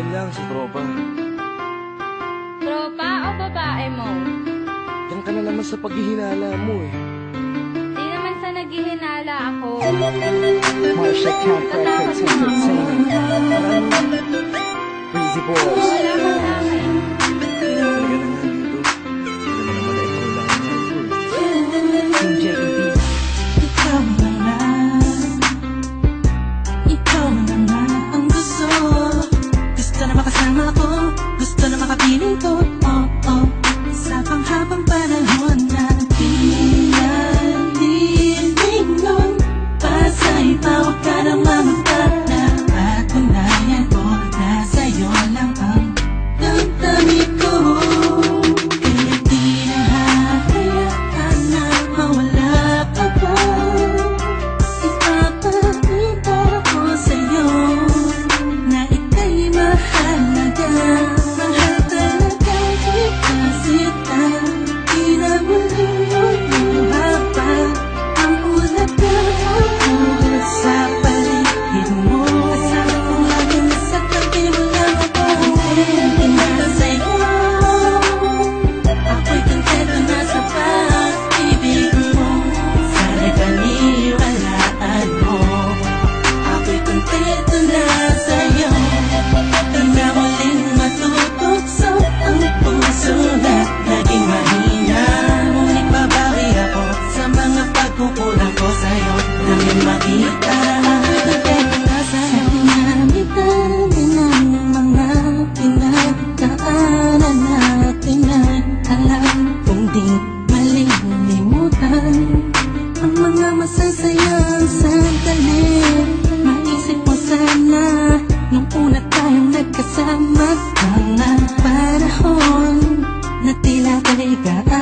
lang, si Tropa. Tropa o babae mo? Yan ka na naman sa paghihinala mo eh. Di naman sa naghihinala ako. Marsha Camp Tatakot Records na ako. Entertainment. Breezy Boys. Wala ka sa akin. Talaga na nga dito. Hindi naman naman ikaw lang yan ko eh. Team JEB. Ikaw na nga, ikaw na nga ang gusto. Gusto na makasama ko, gusto na makapiling ko. Oh, oh, sa panghabang panahon na pinalilingon. Pasa'y tawag ka na mamagana. Patunayan ko na sa'yo lang ang damdamin ko. Kaya di na hahayaan na mawala ka pa. Ipapakita ko sa'yo na ika'y mahalaga. Mahal talaga kita sita. Di na muling lumuha pa ang ulat na tulad sa paligid mo. Kasama ko lagi sa tabi mo lang ako. Hindi na sa'yo. Ako'y kontento na sa pag-ibig mo. Sana'y paniwalaan mo. Ako'y kontento na sa'yo. Di na muling matutukso ang puso na naging mahina. Ngunit babawi ako sa mga pagkukulang ko sa'yo. Nang yung makita ako'y kontento na sa'yo. Sa dinami-dami ng mga pinagdaanan natin ay alam kong di malilimutan ang mga masasayang sandali. Maisip mo sana nung una tayong nagkasama. Mga panahon na tila kaligaan.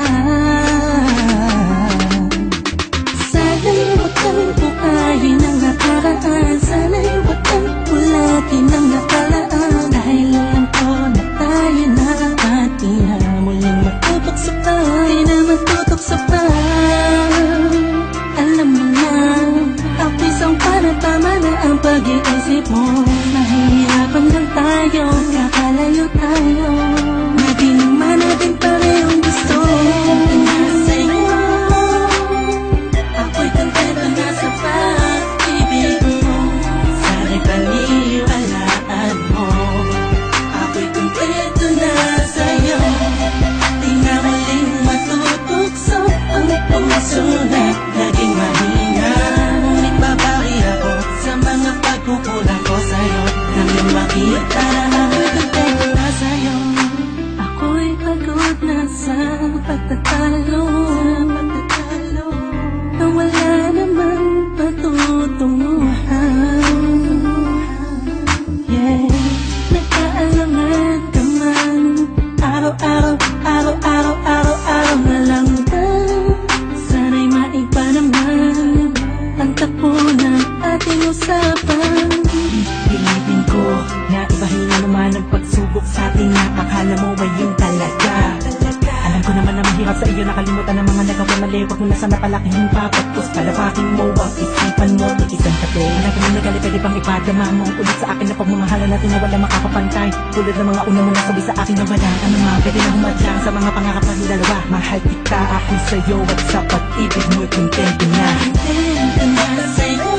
Sana'y huwag kang buhayin ang nakaraan. Sana'y huwag kang ulatin ang nakalaan. Dahil alam ko na tayo na at di na muling matutok sa pa. Di na matutok sa pa. Alam mo na, ang pisang para tama na ang pag-iisip mo. Mahihirapan lang tayo, kakalayo tayo. Na di naman natin parehong gusto. Sa'yo ako'y kontento na sa pag-ibig mo. Sana'y paniwalaan mo. Ako'y kontento na sa'yo. Di na muling matutukso ang puso na naging mahina. Ngunit babawi ako sa mga pagkukulang ko sa'yo. Nang yung makita ako'y kontento na sa'yo. Ako'y pagod na sa pagtatalo. Na wala namang patutunguhan. Yeah, nagkaalangan ka man. Araw-araw na lang ba? Sana'y maiba naman ang takbo ng ating usapan. Pilipin ko na ibahin na naman ang pagsubok sa atin na akala mo ba yun talaga? Alam ko naman na mahirap sa iyo nakalimutan ang mga nagawa mali. Huwag mo na sana palakihin pa pagpus palapakin mo ang isipan mo. Iisang tabi alam ko na nagali pwede bang ipadama mo ulit sa akin na pagmamahalan natin na wala makakapantay. Tulad ng mga una mo nasabi sa akin na wala ka naman pwede na humadlang sa mga pangarap natin dalawa. Mahal kita ako sa'yo at sa pag-ibig mo'y kontento na. Kontento na sa'yo.